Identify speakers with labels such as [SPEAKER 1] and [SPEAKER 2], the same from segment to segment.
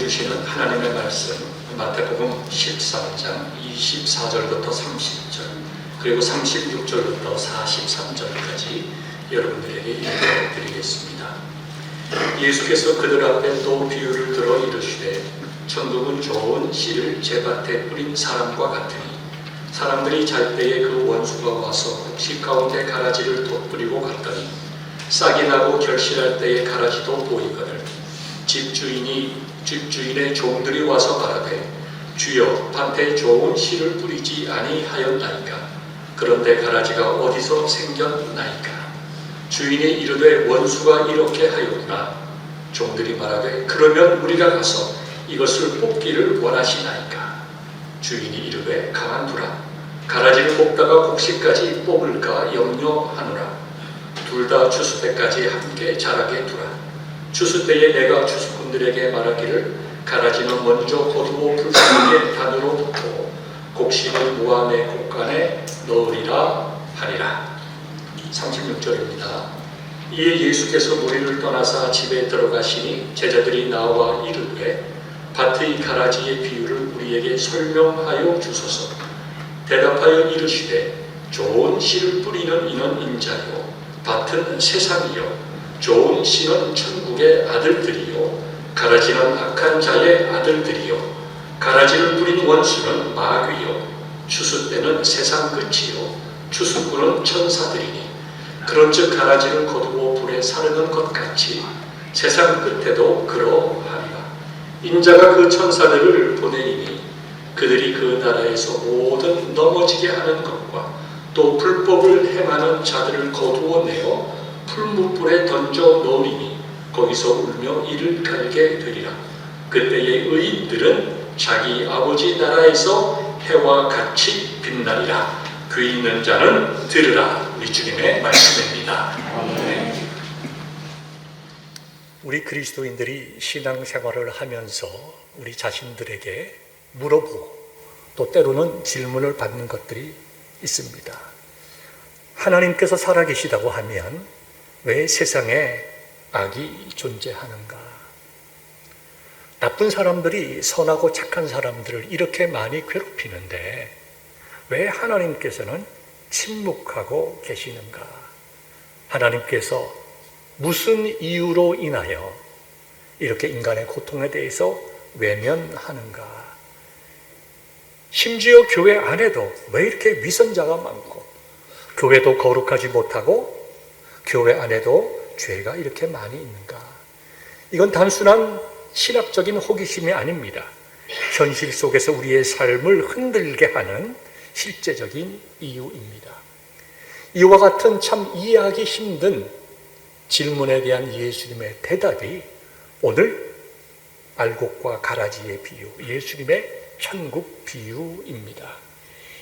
[SPEAKER 1] 주시는 하나님의 말씀, 마태복음 13장 24절부터 30절, 그리고 36절부터 43절까지 여러분들에게 읽어드리겠습니다. 예수께서 그들 앞에 또 비유를 들어 이르시되, 천국은 좋은 씨를 제밭에 뿌린 사람과 같으니, 사람들이 잘 때에 그 원수가 와서 곡식 가운데 가라지를 돋뿌리고 갔더니, 싹이 나고 결실할 때에 가라지도 보이거늘 집주인의 종들이 와서 말하되, 주여, 밭에 좋은 씨를 뿌리지 아니하였나이까? 그런데 가라지가 어디서 생겼나이까? 주인이 이르되, 원수가 이렇게 하였구나. 종들이 말하되, 그러면 우리가 가서 이것을 뽑기를 원하시나이까? 주인이 이르되, 가만두라. 가라지를 뽑다가 곡식까지 뽑을까 염려하노라. 둘 다 추수 때까지 함께 자라게 두라. 추수 때에 내가 추수꾼들에게 말하기를, 가라지는 먼저 거두어 불쌍하게 단으로 붓고 곡식을 모아 내 곡간에 넣으리라 하리라. 36절입니다. 이에 예수께서 무리를 떠나사 집에 들어가시니 제자들이 나와 이르되, 밭의 가라지의 비유를 우리에게 설명하여 주소서. 대답하여 이르시되, 좋은 씨를 뿌리는 이는 인자요, 밭은 세상이요, 좋은 씨는 천국의 아들들이요, 가라지는 악한 자의 아들들이요, 가라지를 뿌린 원수는 마귀요, 추수 때는 세상 끝이요, 추수꾼은 천사들이니, 그런즉 가라지를 거두어 불에 사르는 것 같이 세상 끝에도 그러하리라. 인자가 그 천사들을 보내리니 그들이 그 나라에서 모든 넘어지게 하는 것과 또 불법을 행하는 자들을 거두어 내어 풀무불에 던져 넣으리니 거기서 울며 이를 갈게 되리라. 그때의 의인들은 자기 아버지 나라에서 해와 같이 빛나리라. 귀 있는 자는 들으라. 우리 주님의 말씀입니다. 아멘.
[SPEAKER 2] 우리 그리스도인들이 신앙생활을 하면서 우리 자신들에게 물어보고 또 때로는 질문을 받는 것들이 있습니다. 하나님께서 살아계시다고 하면 왜 세상에 악이 존재하는가? 나쁜 사람들이 선하고 착한 사람들을 이렇게 많이 괴롭히는데 왜 하나님께서는 침묵하고 계시는가? 하나님께서 무슨 이유로 인하여 이렇게 인간의 고통에 대해서 외면하는가? 심지어 교회 안에도 왜 이렇게 위선자가 많고 교회도 거룩하지 못하고 교회 안에도 죄가 이렇게 많이 있는가? 이건 단순한 신학적인 호기심이 아닙니다. 현실 속에서 우리의 삶을 흔들게 하는 실제적인 이유입니다. 이와 같은 참 이해하기 힘든 질문에 대한 예수님의 대답이 오늘 알곡과 가라지의 비유, 예수님의 천국 비유입니다.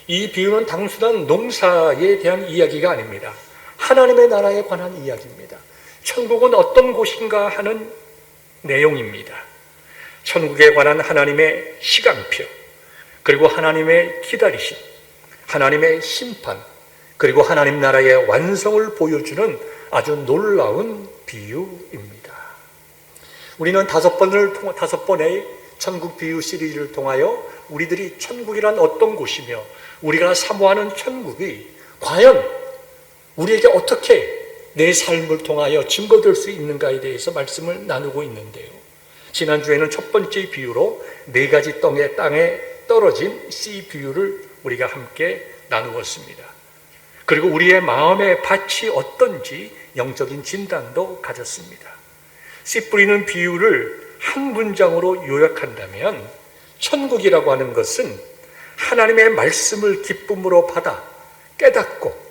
[SPEAKER 2] 이 비유는 단순한 농사에 대한 이야기가 아닙니다. 하나님의 나라에 관한 이야기입니다. 천국은 어떤 곳인가 하는 내용입니다. 천국에 관한 하나님의 시간표, 그리고 하나님의 기다리심, 하나님의 심판, 그리고 하나님 나라의 완성을 보여주는 아주 놀라운 비유입니다. 우리는 다섯 번의 천국 비유 시리즈를 통하여 우리들이 천국이란 어떤 곳이며 우리가 사모하는 천국이 과연 우리에게 어떻게 내 삶을 통하여 증거될 수 있는가에 대해서 말씀을 나누고 있는데요. 지난주에는 첫 번째 비유로 4가지 땅에 떨어진 씨 비유를 우리가 함께 나누었습니다. 그리고 우리의 마음의 밭이 어떤지 영적인 진단도 가졌습니다. 씨 뿌리는 비유를 한 문장으로 요약한다면 천국이라고 하는 것은 하나님의 말씀을 기쁨으로 받아 깨닫고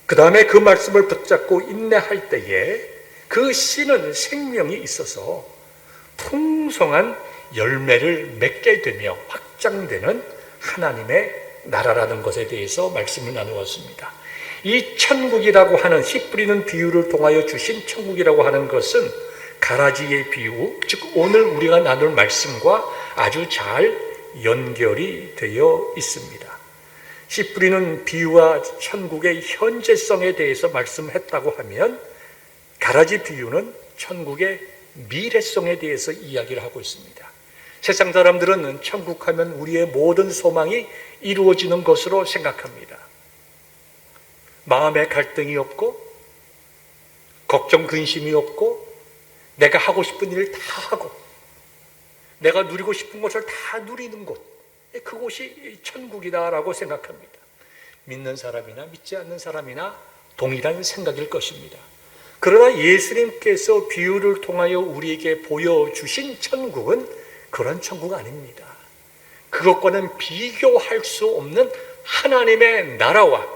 [SPEAKER 2] 그 다음에 그 말씀을 붙잡고 인내할 때에 그 씨는 생명이 있어서 풍성한 열매를 맺게 되며 확장되는 하나님의 나라라는 것에 대해서 말씀을 나누었습니다. 이 천국이라고 하는 씨 뿌리는 비유를 통하여 주신 천국이라고 하는 것은 가라지의 비유, 즉 오늘 우리가 나눌 말씀과 아주 잘 연결이 되어 있습니다. 씨 뿌리는 비유와 천국의 현재성에 대해서 말씀했다고 하면 가라지 비유는 천국의 미래성에 대해서 이야기를 하고 있습니다. 세상 사람들은 천국 하면 우리의 모든 소망이 이루어지는 것으로 생각합니다. 마음에 갈등이 없고 걱정 근심이 없고 내가 하고 싶은 일을 다 하고 내가 누리고 싶은 것을 다 누리는 곳, 그곳이 천국이다라고 생각합니다. 믿는 사람이나 믿지 않는 사람이나 동일한 생각일 것입니다. 그러나 예수님께서 비유를 통하여 우리에게 보여주신 천국은 그런 천국 아닙니다. 그것과는 비교할 수 없는 하나님의 나라와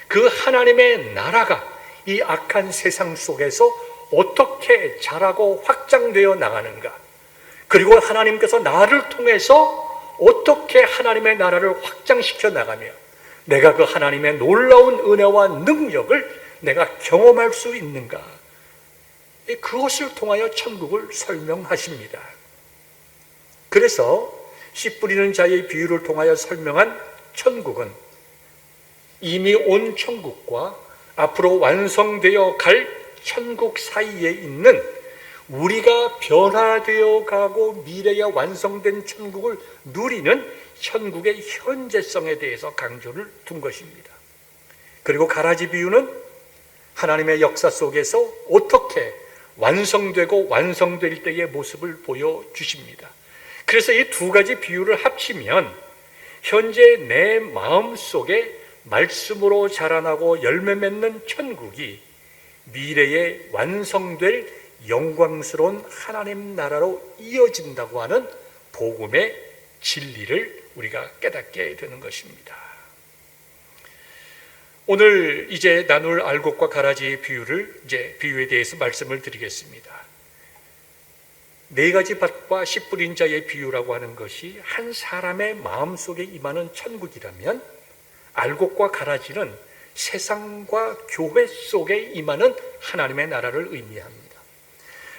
[SPEAKER 2] 그 하나님의 나라가 이 악한 세상 속에서 어떻게 자라고 확장되어 나가는가, 그리고 하나님께서 나를 통해서 어떻게 하나님의 나라를 확장시켜 나가며 내가 그 하나님의 놀라운 은혜와 능력을 내가 경험할 수 있는가, 그것을 통하여 천국을 설명하십니다. 그래서 씨 뿌리는 자의 비유를 통하여 설명한 천국은 이미 온 천국과 앞으로 완성되어 갈 천국 사이에 있는 우리가 변화되어 가고 미래에 완성된 천국을 누리는 천국의 현재성에 대해서 강조를 둔 것입니다. 그리고 가라지 비유는 하나님의 역사 속에서 어떻게 완성되고 완성될 때의 모습을 보여주십니다. 그래서 이 두 가지 비유를 합치면 현재 내 마음속에 말씀으로 자라나고 열매 맺는 천국이 미래에 완성될 영광스러운 하나님 나라로 이어진다고 하는 복음의 진리를 우리가 깨닫게 되는 것입니다. 오늘 이제 나눌 알곡과 가라지의 비유에 대해서 말씀을 드리겠습니다. 네 가지 밭과 씨 뿌린 자의 비유라고 하는 것이 한 사람의 마음속에 임하는 천국이라면, 알곡과 가라지는 세상과 교회 속에 임하는 하나님의 나라를 의미합니다.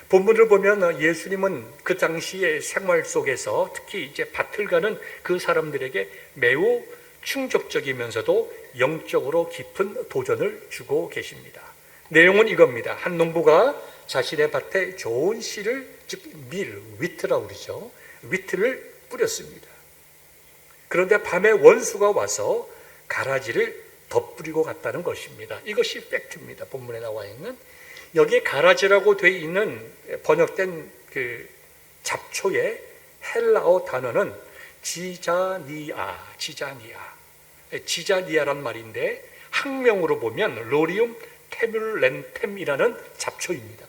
[SPEAKER 2] 본문을 보면 예수님은 그 당시의 생활 속에서 특히 이제 밭을 가는 그 사람들에게 매우 충격적이면서도 영적으로 깊은 도전을 주고 계십니다. 내용은 이겁니다. 한 농부가 자신의 밭에 좋은 씨를, 즉 위트라고 그러죠. 위트를 뿌렸습니다. 그런데 밤에 원수가 와서 가라지를 덧뿌리고 갔다는 것입니다. 이것이 팩트입니다. 본문에 나와 있는. 여기에 가라지라고 되어 있는 번역된 그 잡초의 헬라어 단어는 지자니아란 말인데 학명으로 보면 로리움 테뮬렌템이라는 잡초입니다.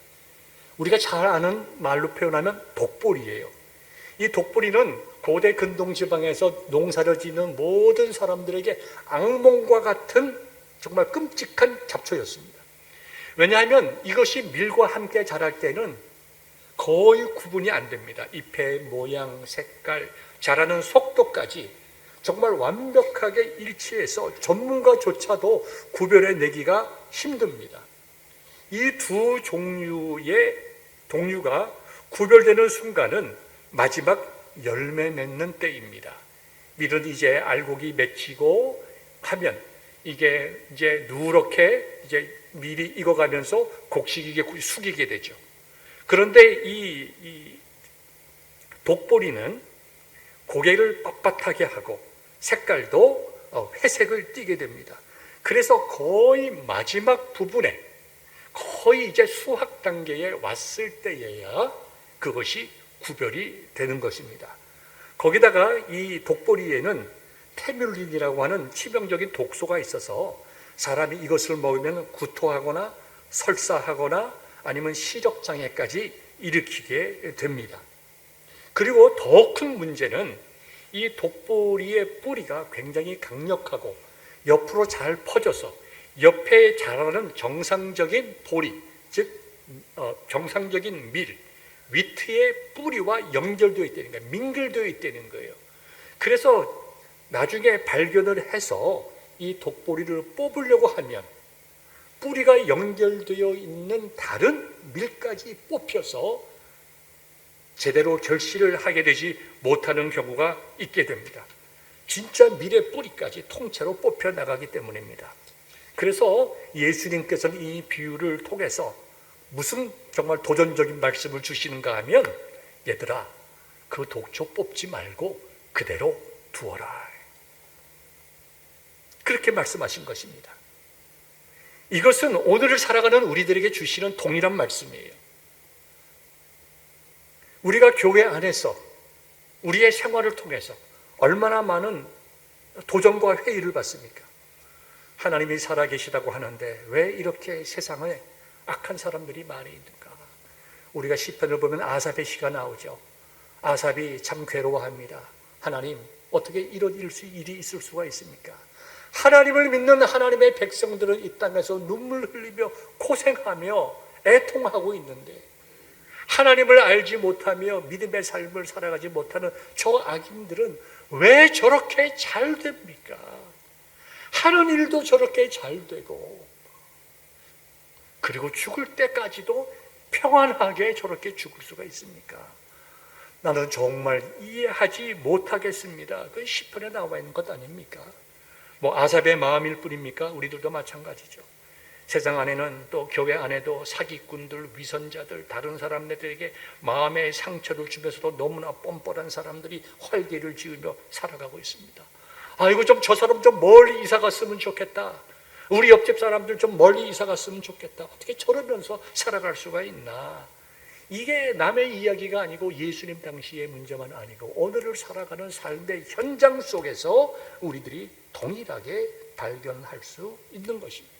[SPEAKER 2] 우리가 잘 아는 말로 표현하면 독보리예요. 이 독보리는 고대 근동지방에서 농사를 짓는 모든 사람들에게 악몽과 같은 정말 끔찍한 잡초였습니다. 왜냐하면 이것이 밀과 함께 자랄 때는 거의 구분이 안 됩니다. 잎의 모양, 색깔, 자라는 속도까지 정말 완벽하게 일치해서 전문가조차도 구별해내기가 힘듭니다. 이 두 종류의 동류가 구별되는 순간은 마지막 열매 맺는 때입니다. 밀은 이제 알곡이 맺히고 하면 이게 이제 누렇게 이제 밀이 익어가면서 곡식이게 숙이게 되죠. 그런데 이 독보리는 고개를 빳빳하게 하고 색깔도 회색을 띠게 됩니다. 그래서 거의 마지막 부분에 거의 이제 수확 단계에 왔을 때에야 그것이 구별이 되는 것입니다. 거기다가 이 독보리에는 테뮬린이라고 하는 치명적인 독소가 있어서 사람이 이것을 먹으면 구토하거나 설사하거나 아니면 시력장애까지 일으키게 됩니다. 그리고 더 큰 문제는 이 독보리의 뿌리가 굉장히 강력하고 옆으로 잘 퍼져서 옆에 자라는 정상적인 보리, 즉 정상적인 밀, 위트의 뿌리와 연결되어 있다는 거예요. 민글되어 있다는 거예요. 그래서 나중에 발견을 해서 이 독보리를 뽑으려고 하면 뿌리가 연결되어 있는 다른 밀까지 뽑혀서 제대로 결실을 하게 되지 못하는 경우가 있게 됩니다. 진짜 밀의 뿌리까지 통째로 뽑혀 나가기 때문입니다. 그래서 예수님께서는 이 비유를 통해서 무슨 정말 도전적인 말씀을 주시는가 하면, 얘들아, 그 독초 뽑지 말고 그대로 두어라. 그렇게 말씀하신 것입니다. 이것은 오늘을 살아가는 우리들에게 주시는 동일한 말씀이에요. 우리가 교회 안에서 우리의 생활을 통해서 얼마나 많은 도전과 회의를 받습니까? 하나님이 살아계시다고 하는데 왜 이렇게 세상에 악한 사람들이 많이 있는가? 우리가 시편을 보면 아삽의 시가 나오죠. 아삽이 참 괴로워합니다. 하나님, 어떻게 이런 일이 있을 수가 있습니까? 하나님을 믿는 하나님의 백성들은 이 땅에서 눈물 흘리며 고생하며 애통하고 있는데 하나님을 알지 못하며 믿음의 삶을 살아가지 못하는 저 악인들은 왜 저렇게 잘 됩니까? 하는 일도 저렇게 잘 되고 그리고 죽을 때까지도 평안하게 저렇게 죽을 수가 있습니까? 나는 정말 이해하지 못하겠습니다. 그 시편에 나와 있는 것 아닙니까? 뭐 아삽의 마음일 뿐입니까? 우리들도 마찬가지죠. 세상 안에는 또 교회 안에도 사기꾼들, 위선자들, 다른 사람들에게 마음의 상처를 주면서도 너무나 뻔뻔한 사람들이 활개를 지으며 살아가고 있습니다. 아이고 좀 저 사람 좀 멀리 이사 갔으면 좋겠다. 우리 옆집 사람들 좀 멀리 이사 갔으면 좋겠다. 어떻게 저러면서 살아갈 수가 있나? 이게 남의 이야기가 아니고 예수님 당시의 문제만 아니고 오늘을 살아가는 삶의 현장 속에서 우리들이 동일하게 발견할 수 있는 것입니다.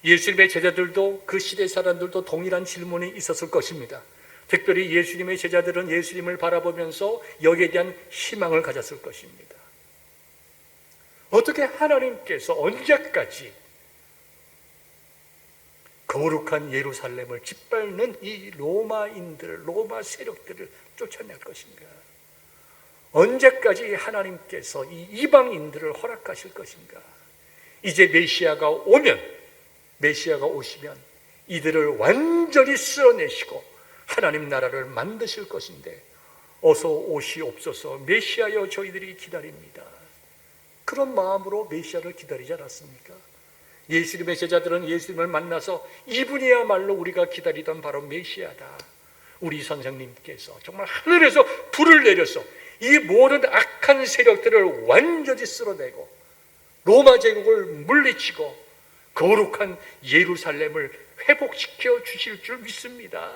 [SPEAKER 2] 예수님의 제자들도 그 시대 사람들도 동일한 질문이 있었을 것입니다. 특별히 예수님의 제자들은 예수님을 바라보면서 여기에 대한 희망을 가졌을 것입니다. 어떻게 하나님께서 언제까지 거룩한 예루살렘을 짓밟는 이 로마인들을, 로마 세력들을 쫓아낼 것인가? 언제까지 하나님께서 이 이방인들을 허락하실 것인가? 이제 메시아가 오시면 이들을 완전히 쓸어내시고 하나님 나라를 만드실 것인데 어서 오시옵소서 메시아여 저희들이 기다립니다. 그런 마음으로 메시아를 기다리지 않았습니까? 예수님의 제자들은 예수님을 만나서 이분이야말로 우리가 기다리던 바로 메시아다. 우리 선생님께서 정말 하늘에서 불을 내려서 이 모든 악한 세력들을 완전히 쓸어내고 로마 제국을 물리치고 거룩한 예루살렘을 회복시켜 주실 줄 믿습니다.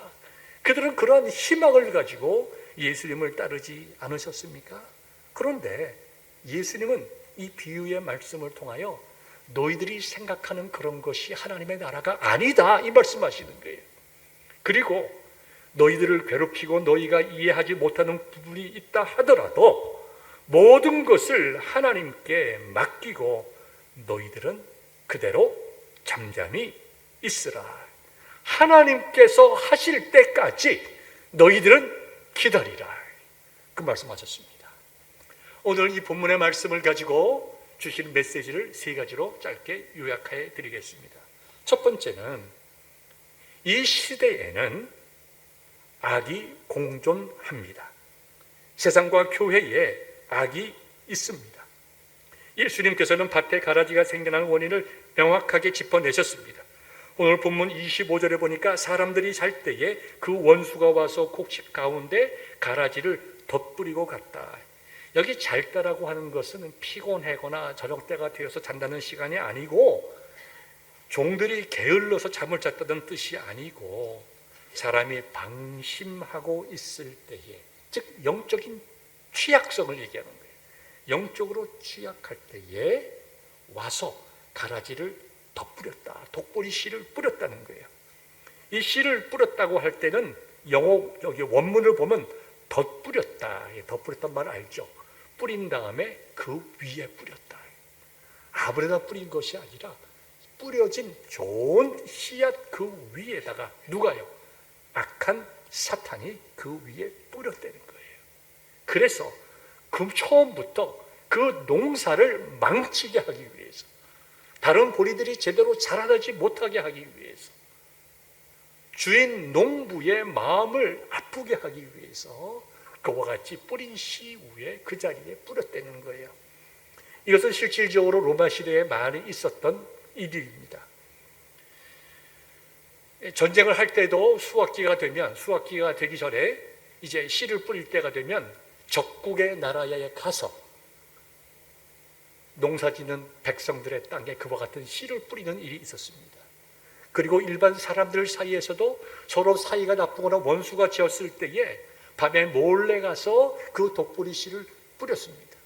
[SPEAKER 2] 그들은 그러한 희망을 가지고 예수님을 따르지 않으셨습니까? 그런데 예수님은 이 비유의 말씀을 통하여 너희들이 생각하는 그런 것이 하나님의 나라가 아니다 이 말씀하시는 거예요. 그리고 너희들을 괴롭히고 너희가 이해하지 못하는 부분이 있다 하더라도 모든 것을 하나님께 맡기고 너희들은 그대로 잠잠히 있으라. 하나님께서 하실 때까지 너희들은 기다리라. 그 말씀하셨습니다. 오늘 이 본문의 말씀을 가지고 주신 메시지를 세 가지로 짧게 요약해 드리겠습니다. 첫 번째는 이 시대에는 악이 공존합니다. 세상과 교회에 악이 있습니다. 예수님께서는 밭에 가라지가 생겨나는 원인을 명확하게 짚어내셨습니다. 오늘 본문 25절에 보니까 사람들이 잘 때에 그 원수가 와서 곡식 가운데 가라지를 덧뿌리고 갔다. 여기 잘 때라고 하는 것은 피곤하거나 저녁 때가 되어서 잔다는 시간이 아니고 종들이 게을러서 잠을 잤다는 뜻이 아니고 사람이 방심하고 있을 때에, 즉 영적인 취약성을 얘기하는 거예요. 영적으로 취약할 때에 와서 가라지를 덧뿌렸다. 독보리 씨를 뿌렸다는 거예요. 이 씨를 뿌렸다고 할 때는 영어 여기 원문을 보면 덧뿌렸다. 덧뿌렸단 말 알죠? 뿌린 다음에 그 위에 뿌렸다. 아무래나 뿌린 것이 아니라 뿌려진 좋은 씨앗 그 위에다가 누가요? 악한 사탄이 그 위에 뿌렸다는 거예요. 그래서 그 처음부터 그 농사를 망치게 하기 위해서, 다른 보리들이 제대로 자라나지 못하게 하기 위해서, 주인 농부의 마음을 아프게 하기 위해서 그와 같이 뿌린 씨 위에 그 자리에 뿌렸다는 거예요. 이것은 실질적으로 로마 시대에 많이 있었던 일입니다. 전쟁을 할 때도 수확기가 되기 전에 이제 씨를 뿌릴 때가 되면 적국의 나라에 가서 농사짓는 백성들의 땅에 그와 같은 씨를 뿌리는 일이 있었습니다. 그리고 일반 사람들 사이에서도 서로 사이가 나쁘거나 원수가 지었을 때에 밤에 몰래 가서 그 독보리 씨를 뿌렸습니다.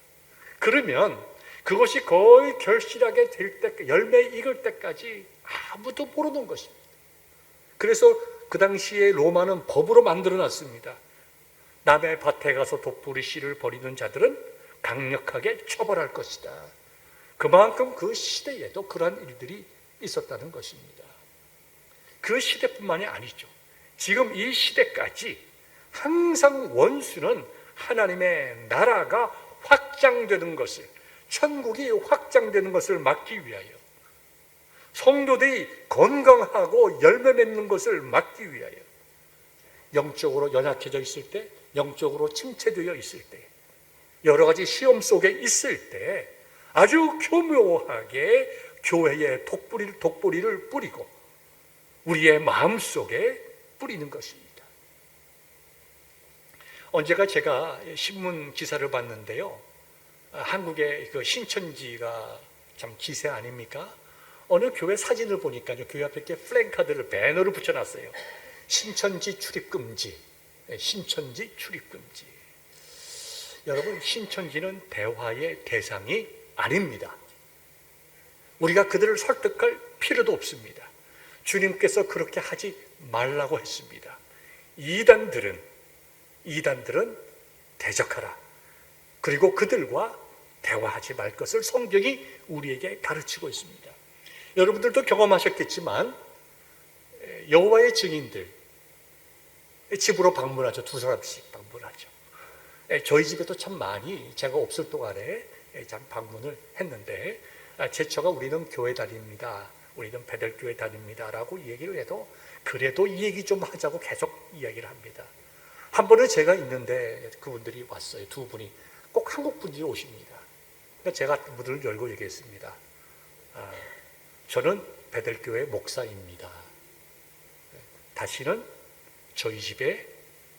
[SPEAKER 2] 그러면 그것이 거의 결실하게 될 때, 열매 익을 때까지 아무도 모르는 것입니다. 그래서 그 당시에 로마는 법으로 만들어 놨습니다. 남의 밭에 가서 독보리 씨를 버리는 자들은 강력하게 처벌할 것이다. 그만큼 그 시대에도 그러한 일들이 있었다는 것입니다. 그 시대뿐만이 아니죠. 지금 이 시대까지 항상 원수는 하나님의 나라가 확장되는 것을, 천국이 확장되는 것을 막기 위하여, 성도들이 건강하고 열매 맺는 것을 막기 위하여, 영적으로 연약해져 있을 때, 영적으로 침체되어 있을 때, 여러 가지 시험 속에 있을 때 아주 교묘하게 교회에 독보리를 뿌리고 우리의 마음속에 뿌리는 것입니다. 언제가 제가 신문 기사를 봤는데요, 한국의 그 신천지가 참 기세 아닙니까? 어느 교회 사진을 보니까요, 교회 앞에 이렇게 플랜카드를, 배너를 붙여놨어요. 신천지 출입금지, 신천지 출입금지. 여러분, 신천지는 대화의 대상이 아닙니다. 우리가 그들을 설득할 필요도 없습니다. 주님께서 그렇게 하지 말라고 했습니다. 이단들은 대적하라. 그리고 그들과 대화하지 말 것을 성경이 우리에게 가르치고 있습니다. 여러분들도 경험하셨겠지만 여호와의 증인들 집으로 방문하죠. 2사람씩 방문하죠. 저희 집에도 참 많이 제가 없을 동안에 참 방문을 했는데, 제처가 우리는 교회 다닙니다, 우리는 베델교회 다닙니다 라고 얘기를 해도 그래도 이 얘기 좀 하자고 계속 이야기를 합니다. 한 번은 제가 있는데 그분들이 왔어요. 두 분이 꼭 한국 분들이 오십니다. 제가 문을 열고 얘기했습니다. 저는 베델교회 목사입니다. 다시는 저희 집에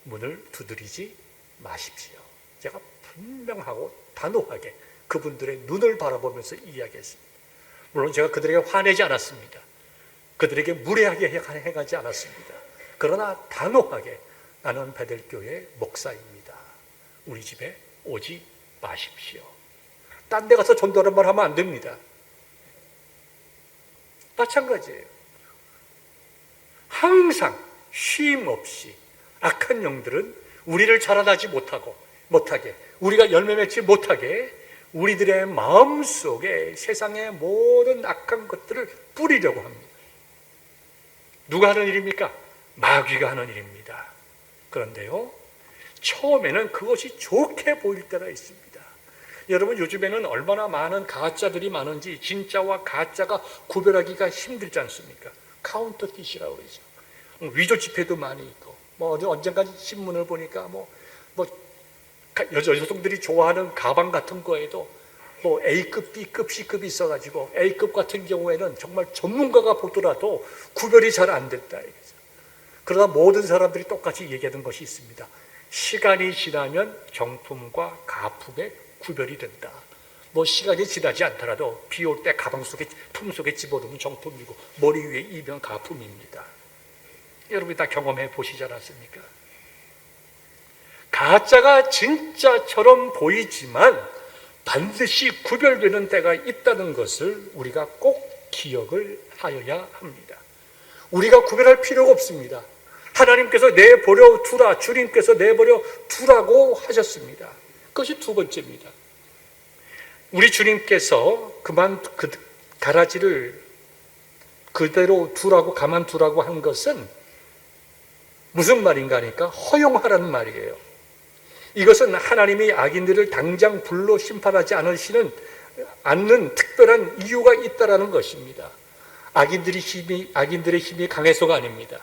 [SPEAKER 2] 문을 두드리지 마십시오. 제가 분명하고 단호하게 그분들의 눈을 바라보면서 이야기했습니다. 물론 제가 그들에게 화내지 않았습니다. 그들에게 무례하게 행하지 않았습니다. 그러나 단호하게 나는 베델교회 목사입니다. 우리 집에 오지 마십시오. 딴 데 가서 전도하는 말 하면 안 됩니다. 마찬가지예요. 항상 쉼 없이 악한 영들은 우리를 자라나지 못하게, 우리가 열매 맺지 못하게 우리들의 마음속에 세상의 모든 악한 것들을 뿌리려고 합니다. 누가 하는 일입니까? 마귀가 하는 일입니다. 그런데요, 처음에는 그것이 좋게 보일 때가 있습니다. 여러분, 요즘에는 얼마나 많은 가짜들이 많은지 진짜와 가짜가 구별하기가 힘들지 않습니까? 카운터핏이라고 그러죠. 위조 지폐도 많이 있고, 언젠가 신문을 보니까 여성들이 좋아하는 가방 같은 거에도 A급, B급, C급이 있어가지고 A급 같은 경우에는 정말 전문가가 보더라도 구별이 잘 안 됐다. 그러나 모든 사람들이 똑같이 얘기하는 것이 있습니다. 시간이 지나면 정품과 가품의 구별이 된다. 시간이 지나지 않더라도 비 올 때 가방 속에, 품 속에 집어넣으면 정품이고 머리 위에 이면 가품입니다. 여러분이 다 경험해 보시지 않았습니까? 가짜가 진짜처럼 보이지만 반드시 구별되는 때가 있다는 것을 우리가 꼭 기억을 하여야 합니다. 우리가 구별할 필요가 없습니다. 하나님께서 내버려 두라, 주님께서 내버려 두라고 하셨습니다. 그것이 두 번째입니다. 우리 주님께서 가라지를 그대로 두라고, 가만두라고 한 것은 무슨 말인가 하니까 허용하라는 말이에요. 이것은 하나님이 악인들을 당장 불로 심판하지 않는 특별한 이유가 있다라는 것입니다. 악인들의 힘이 강해서가 아닙니다.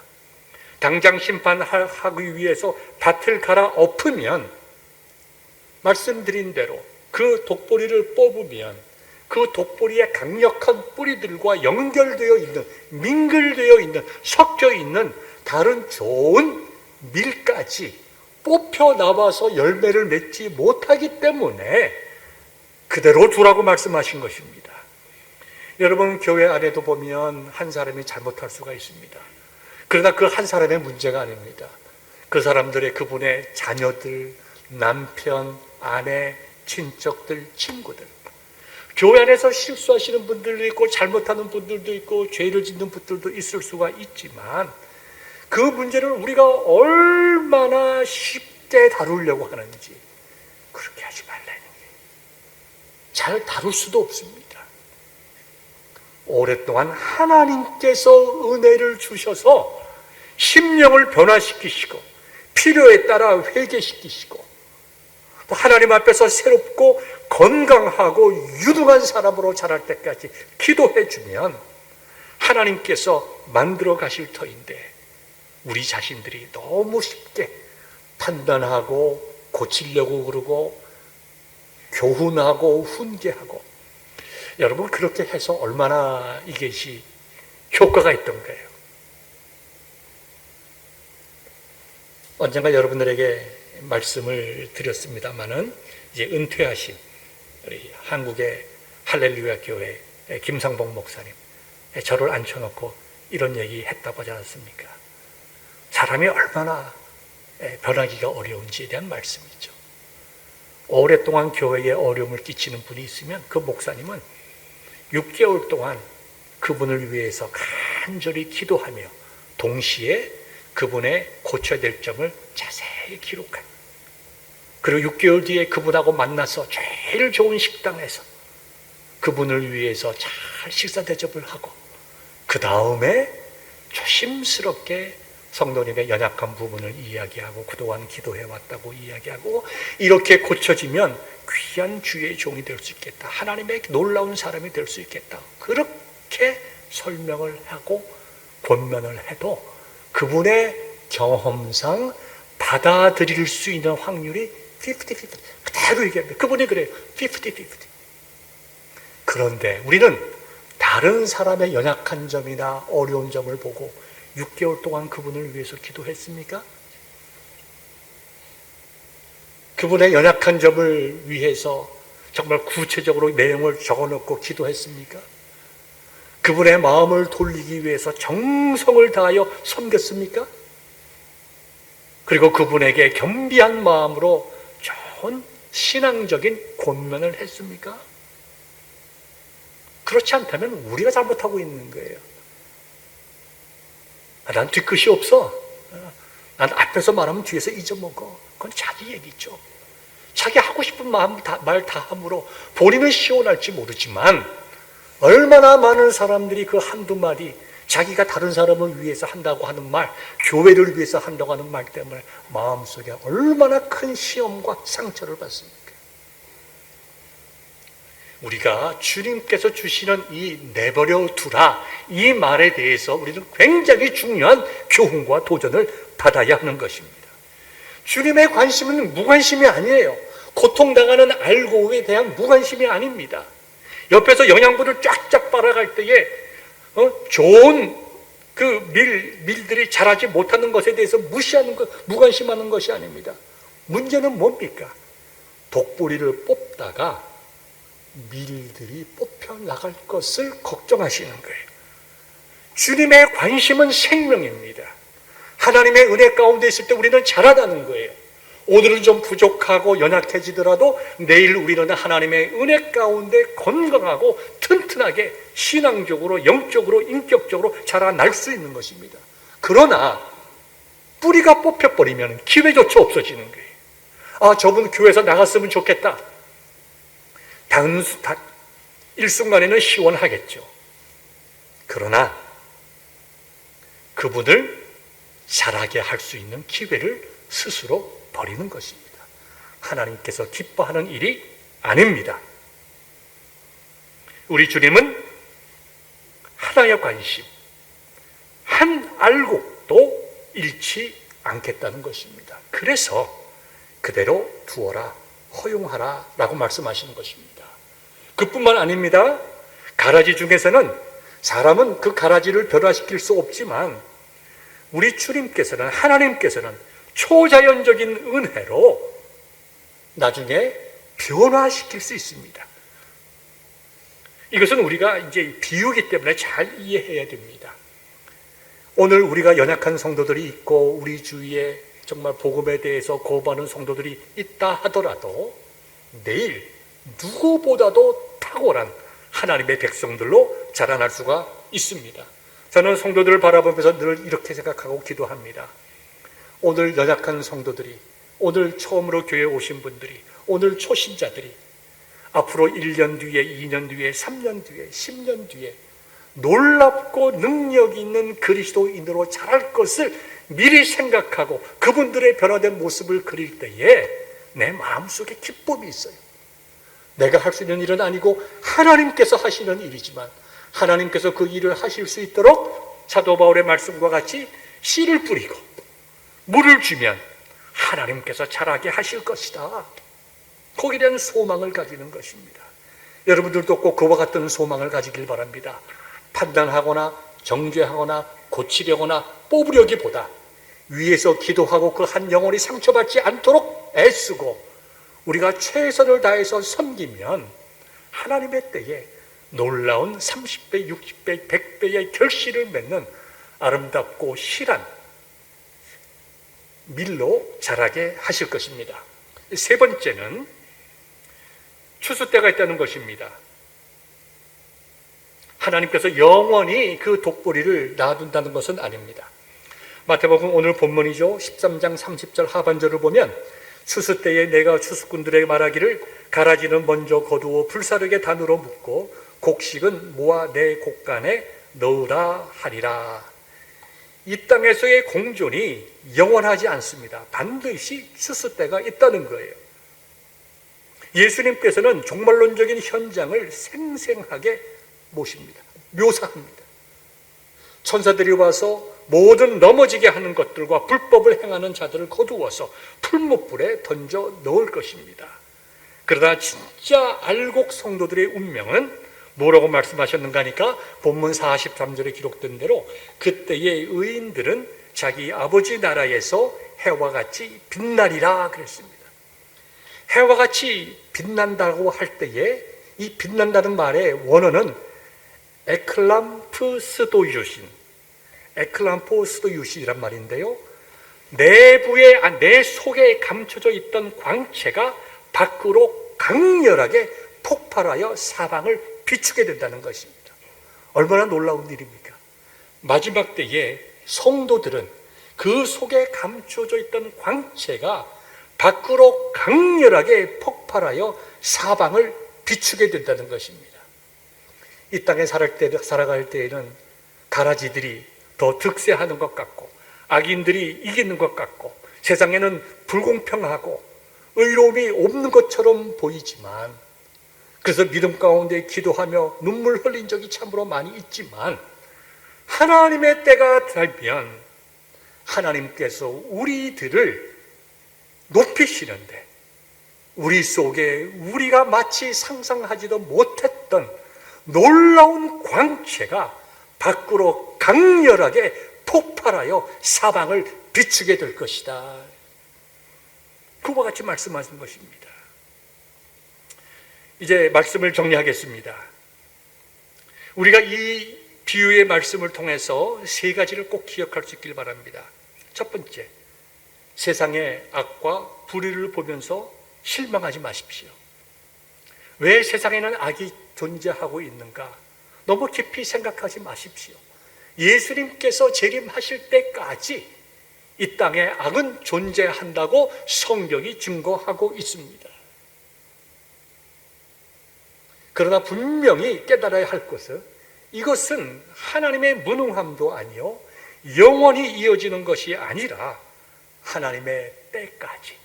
[SPEAKER 2] 당장 심판하기 위해서 밭을 갈아엎으면, 말씀드린 대로 그 독보리를 뽑으면 그 독보리의 강력한 뿌리들과 연결되어 있는, 민글되어 있는, 섞여 있는 다른 좋은 밀까지 뽑혀 나와서 열매를 맺지 못하기 때문에 그대로 두라고 말씀하신 것입니다. 여러분, 교회 안에도 보면 한 사람이 잘못할 수가 있습니다. 그러나 그 한 사람의 문제가 아닙니다. 그 사람들의, 그분의 자녀들, 남편, 아내, 친척들, 친구들, 교회 안에서 실수하시는 분들도 있고 잘못하는 분들도 있고 죄를 짓는 분들도 있을 수가 있지만 그 문제를 우리가 얼마나 쉽게 다루려고 하는지 그렇게 하지 말라는 거예요. 잘 다룰 수도 없습니다. 오랫동안 하나님께서 은혜를 주셔서 심령을 변화시키시고 필요에 따라 회개시키시고 하나님 앞에서 새롭고 건강하고 유능한 사람으로 자랄 때까지 기도해 주면 하나님께서 만들어 가실 터인데 우리 자신들이 너무 쉽게 판단하고 고치려고 그러고 교훈하고 훈계하고, 여러분 그렇게 해서 얼마나 이것이 효과가 있던가요? 언젠가 여러분들에게 말씀을 드렸습니다마는 이제 은퇴하신 우리 한국의 할렐루야 교회 김상봉 목사님, 저를 앉혀놓고 이런 얘기 했다고 하지 않았습니까? 사람이 얼마나 변하기가 어려운지에 대한 말씀이죠. 오랫동안 교회에 어려움을 끼치는 분이 있으면 그 목사님은 6개월 동안 그분을 위해서 간절히 기도하며 동시에 그분의 고쳐야 될 점을 자세히 기록한, 그리고 6개월 뒤에 그분하고 만나서 제일 좋은 식당에서 그분을 위해서 잘 식사 대접을 하고 그 다음에 조심스럽게 성도님의 연약한 부분을 이야기하고 그동안 기도해왔다고 이야기하고, 이렇게 고쳐지면 귀한 주의 종이 될 수 있겠다, 하나님의 놀라운 사람이 될 수 있겠다, 그렇게 설명을 하고 권면을 해도 그분의 경험상 받아들일 수 있는 확률이 50-50 그대로 얘기합니다. 그분이 그래요. 50-50. 그런데 우리는 다른 사람의 연약한 점이나 어려운 점을 보고 6개월 동안 그분을 위해서 기도했습니까? 그분의 연약한 점을 위해서 정말 구체적으로 내용을 적어놓고 기도했습니까? 그분의 마음을 돌리기 위해서 정성을 다하여 섬겼습니까? 그리고 그분에게 겸비한 마음으로 좋은 신앙적인 권면을 했습니까? 그렇지 않다면 우리가 잘못하고 있는 거예요. 난 뒤끝이 없어, 난 앞에서 말하면 뒤에서 잊어먹어, 그건 자기 얘기죠. 자기 하고 싶은 말 다 함으로 본인은 시원할지 모르지만 얼마나 많은 사람들이 그 한두 마디 자기가 다른 사람을 위해서 한다고 하는 말, 교회를 위해서 한다고 하는 말 때문에 마음속에 얼마나 큰 시험과 상처를 받습니까? 우리가 주님께서 주시는 이 내버려 두라, 이 말에 대해서 우리는 굉장히 중요한 교훈과 도전을 받아야 하는 것입니다. 주님의 관심은 무관심이 아니에요. 고통당하는 알고에 대한 무관심이 아닙니다. 옆에서 영양분을 쫙쫙 빨아갈 때에 좋은 그 밀들이 자라지 못하는 것에 대해서 무시하는 것, 무관심하는 것이 아닙니다. 문제는 뭡니까? 독뿌리를 뽑다가 밀들이 뽑혀 나갈 것을 걱정하시는 거예요. 주님의 관심은 생명입니다. 하나님의 은혜 가운데 있을 때 우리는 자라나는 거예요. 오늘은 좀 부족하고 연약해지더라도 내일 우리는 하나님의 은혜 가운데 건강하고 튼튼하게 신앙적으로, 영적으로, 인격적으로 자라날 수 있는 것입니다. 그러나 뿌리가 뽑혀버리면 기회조차 없어지는 거예요. 아, 저분 교회에서 나갔으면 좋겠다. 일순간에는 시원하겠죠. 그러나 그분을 자라게 할 수 있는 기회를 스스로 버리는 것입니다. 하나님께서 기뻐하는 일이 아닙니다. 우리 주님은 하나의 관심, 한 알곡도 잃지 않겠다는 것입니다. 그래서 그대로 두어라, 허용하라 라고 말씀하시는 것입니다. 그뿐만 아닙니다. 가라지 중에서는 사람은 그 가라지를 변화시킬 수 없지만 우리 주님께서는, 하나님께서는 초자연적인 은혜로 나중에 변화시킬 수 있습니다. 이것은 우리가 이제 비유기 때문에 잘 이해해야 됩니다. 오늘 우리가 연약한 성도들이 있고 우리 주위에 정말 복음에 대해서 거부하는 성도들이 있다 하더라도 내일 누구보다도 탁월한 하나님의 백성들로 자라날 수가 있습니다. 저는 성도들을 바라보면서 늘 이렇게 생각하고 기도합니다. 오늘 연약한 성도들이, 오늘 처음으로 교회에 오신 분들이, 오늘 초신자들이 앞으로 1년 뒤에, 2년 뒤에, 3년 뒤에, 10년 뒤에 놀랍고 능력 있는 그리스도인으로 자랄 것을 미리 생각하고 그분들의 변화된 모습을 그릴 때에 내 마음속에 기쁨이 있어요. 내가 할 수 있는 일은 아니고 하나님께서 하시는 일이지만 하나님께서 그 일을 하실 수 있도록 사도 바울의 말씀과 같이 씨를 뿌리고 물을 주면 하나님께서 자라게 하실 것이다. 거기에 대한 소망을 가지는 것입니다. 여러분들도 꼭 그와 같은 소망을 가지길 바랍니다. 판단하거나 정죄하거나 고치려거나 뽑으려기보다 위에서 기도하고 그 한 영혼이 상처받지 않도록 애쓰고 우리가 최선을 다해서 섬기면 하나님의 때에 놀라운 30배, 60배, 100배의 결실을 맺는 아름답고 실한 밀로 자라게 하실 것입니다. 세 번째는 추수 때가 있다는 것입니다. 하나님께서 영원히 그 독보리를 놔둔다는 것은 아닙니다. 마태복음 오늘 본문이죠. 13장 30절 하반절을 보면 추수 때에 내가 추수꾼들에게 말하기를 가라지는 먼저 거두어 불사르게 단으로 묶고 곡식은 모아 내 곡간에 넣으라 하리라. 이 땅에서의 공존이 영원하지 않습니다. 반드시 추수 때가 있다는 거예요. 예수님께서는 종말론적인 현장을 생생하게 모십니다. 묘사합니다. 천사들이 와서 모든 넘어지게 하는 것들과 불법을 행하는 자들을 거두어서 풀무불에 던져 넣을 것입니다. 그러나 진짜 알곡 성도들의 운명은 뭐라고 말씀하셨는가 하니까 본문 43절에 기록된 대로 그때의 의인들은 자기 아버지 나라에서 해와 같이 빛나리라 그랬습니다. 해와 같이 빛난다고 할 때에 이 빛난다는 말의 원어는 에클람포스도유신이란 말인데요. 내 속에 감춰져 있던 광채가 밖으로 강렬하게 폭발하여 사방을 비추게 된다는 것입니다. 얼마나 놀라운 일입니까? 마지막 때에 성도들은 그 속에 감춰져 있던 광채가 밖으로 강렬하게 폭발하여 사방을 비추게 된다는 것입니다. 이 땅에 살아갈 때에는 가라지들이 더 득세하는 것 같고 악인들이 이기는 것 같고 세상에는 불공평하고 의로움이 없는 것처럼 보이지만 그래서 믿음 가운데 기도하며 눈물 흘린 적이 참으로 많이 있지만 하나님의 때가 되면 하나님께서 우리들을 높이시는데 우리 속에 우리가 마치 상상하지도 못했던 놀라운 광채가 밖으로 강렬하게 폭발하여 사방을 비추게 될 것이다. 그와 같이 말씀하신 것입니다. 이제 말씀을 정리하겠습니다. 우리가 이 비유의 말씀을 통해서 세 가지를 꼭 기억할 수 있길 바랍니다. 첫 번째, 세상의 악과 불의를 보면서 실망하지 마십시오. 왜 세상에는 악이 존재하고 있는가? 너무 깊이 생각하지 마십시오. 예수님께서 재림하실 때까지 이 땅에 악은 존재한다고 성경이 증거하고 있습니다. 그러나 분명히 깨달아야 할 것은 이것은 하나님의 무능함도 아니요 영원히 이어지는 것이 아니라 하나님의 때까지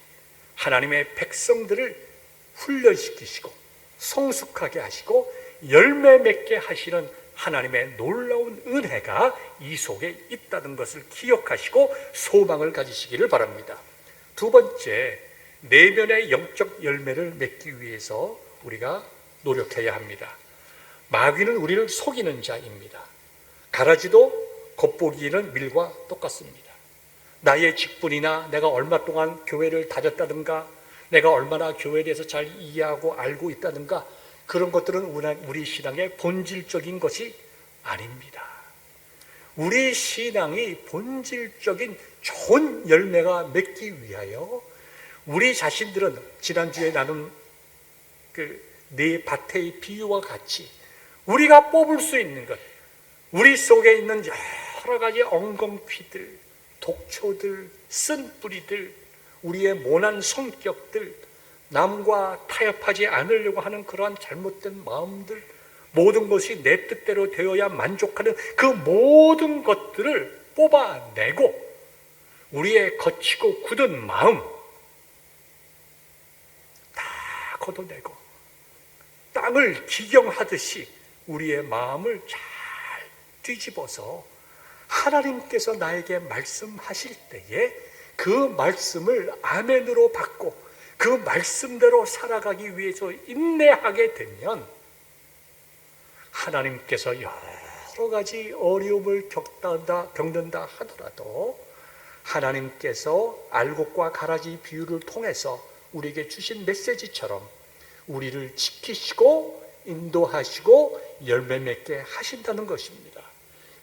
[SPEAKER 2] 하나님의 백성들을 훈련시키시고 성숙하게 하시고 열매 맺게 하시는 하나님의 놀라운 은혜가 이 속에 있다는 것을 기억하시고 소망을 가지시기를 바랍니다. 두 번째, 내면의 영적 열매를 맺기 위해서 우리가 노력해야 합니다. 마귀는 우리를 속이는 자입니다. 가라지도 겉보기에는 밀과 똑같습니다. 나의 직분이나 내가 얼마 동안 교회를 다녔다든가 내가 얼마나 교회에 대해서 잘 이해하고 알고 있다든가 그런 것들은 우리 신앙의 본질적인 것이 아닙니다. 우리 신앙이 본질적인 좋은 열매가 맺기 위하여 우리 자신들은 지난주에 나눈 네 밭의 비유와 같이 우리가 뽑을 수 있는 것, 우리 속에 있는 여러 가지 엉겅퀴들, 독초들, 쓴뿌리들, 우리의 모난 성격들, 남과 타협하지 않으려고 하는 그러한 잘못된 마음들, 모든 것이 내 뜻대로 되어야 만족하는 그 모든 것들을 뽑아내고 우리의 거치고 굳은 마음 다 걷어내고 땅을 기경하듯이 우리의 마음을 잘 뒤집어서 하나님께서 나에게 말씀하실 때에 그 말씀을 아멘으로 받고 그 말씀대로 살아가기 위해서 인내하게 되면 하나님께서 여러 가지 어려움을 겪는다 하더라도 하나님께서 알곡과 가라지 비유를 통해서 우리에게 주신 메시지처럼 우리를 지키시고 인도하시고 열매 맺게 하신다는 것입니다.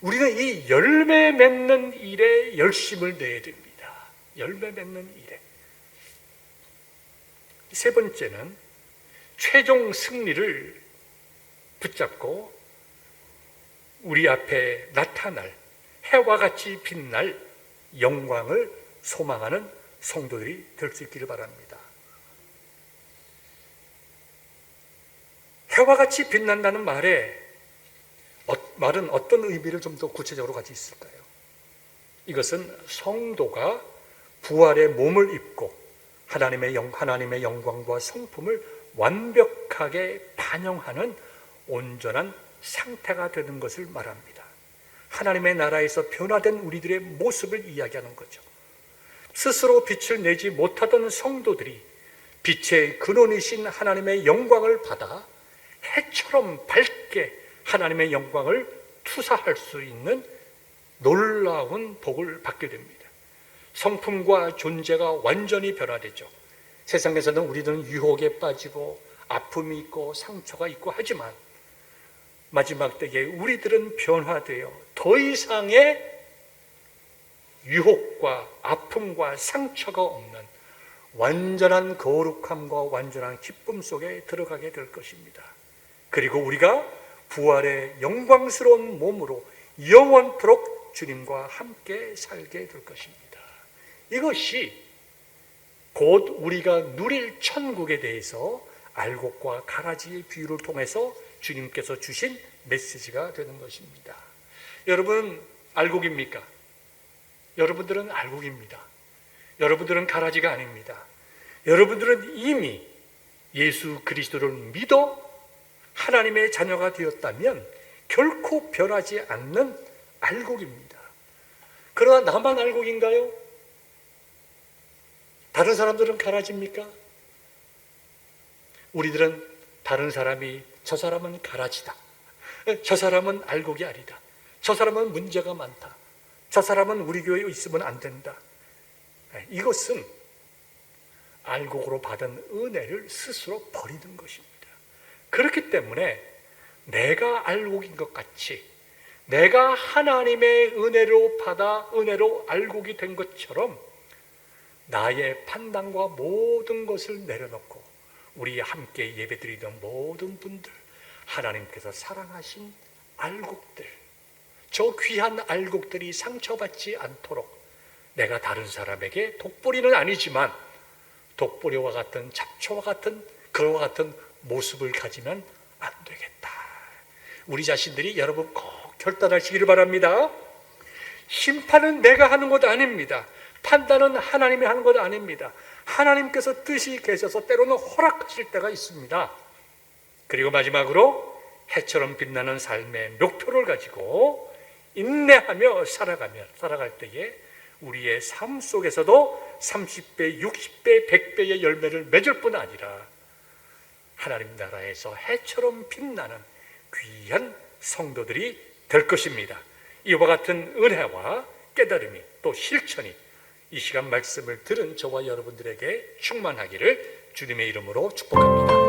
[SPEAKER 2] 우리는 이 열매 맺는 일에 열심을 내야 됩니다. 열매 맺는 일에. 세 번째는 최종 승리를 붙잡고 우리 앞에 나타날 해와 같이 빛날 영광을 소망하는 성도들이 될 수 있기를 바랍니다. 해와 같이 빛난다는 말은 어떤 의미를 좀 더 구체적으로 가지고 있을까요? 이것은 성도가 부활의 몸을 입고 하나님의 영광과 성품을 완벽하게 반영하는 온전한 상태가 되는 것을 말합니다. 하나님의 나라에서 변화된 우리들의 모습을 이야기하는 거죠. 스스로 빛을 내지 못하던 성도들이 빛의 근원이신 하나님의 영광을 받아 해처럼 밝게 하나님의 영광을 투사할 수 있는 놀라운 복을 받게 됩니다. 성품과 존재가 완전히 변화되죠. 세상에서는 우리는 유혹에 빠지고 아픔이 있고 상처가 있고 하지만 마지막 때에 우리들은 변화되어 더 이상의 유혹과 아픔과 상처가 없는 완전한 거룩함과 완전한 기쁨 속에 들어가게 될 것입니다. 그리고 우리가 부활의 영광스러운 몸으로 영원토록 주님과 함께 살게 될 것입니다. 이것이 곧 우리가 누릴 천국에 대해서 알곡과 가라지의 비유를 통해서 주님께서 주신 메시지가 되는 것입니다. 여러분 알곡입니까? 여러분들은 알곡입니다. 여러분들은 가라지가 아닙니다. 여러분들은 이미 예수 그리스도를 믿어 하나님의 자녀가 되었다면 결코 변하지 않는 알곡입니다. 그러나 나만 알곡인가요? 다른 사람들은 가라지입니까? 우리들은 다른 사람이 저 사람은 가라지다. 저 사람은 알곡이 아니다. 저 사람은 문제가 많다. 저 사람은 우리 교회에 있으면 안 된다. 이것은 알곡으로 받은 은혜를 스스로 버리는 것입니다. 그렇기 때문에 내가 알곡인 것 같이 내가 하나님의 은혜로 받아 은혜로 알곡이 된 것처럼 나의 판단과 모든 것을 내려놓고 우리 함께 예배드리던 모든 분들 하나님께서 사랑하신 알곡들 저 귀한 알곡들이 상처받지 않도록 내가 다른 사람에게 독보리는 아니지만 독보리와 같은 잡초와 같은 그와 같은 모습을 가지면 안 되겠다. 우리 자신들이 여러분 꼭 결단하시기를 바랍니다. 심판은 내가 하는 것 아닙니다. 판단은 하나님이 하는 것 아닙니다. 하나님께서 뜻이 계셔서 때로는 허락하실 때가 있습니다. 그리고 마지막으로 해처럼 빛나는 삶의 목표를 가지고 인내하며 살아갈 때에 우리의 삶 속에서도 30배, 60배, 100배의 열매를 맺을 뿐 아니라 하나님 나라에서 해처럼 빛나는 귀한 성도들이 될 것입니다. 이와 같은 은혜와 깨달음이 또 실천이 이 시간 말씀을 들은 저와 여러분들에게 충만하기를 주님의 이름으로 축복합니다.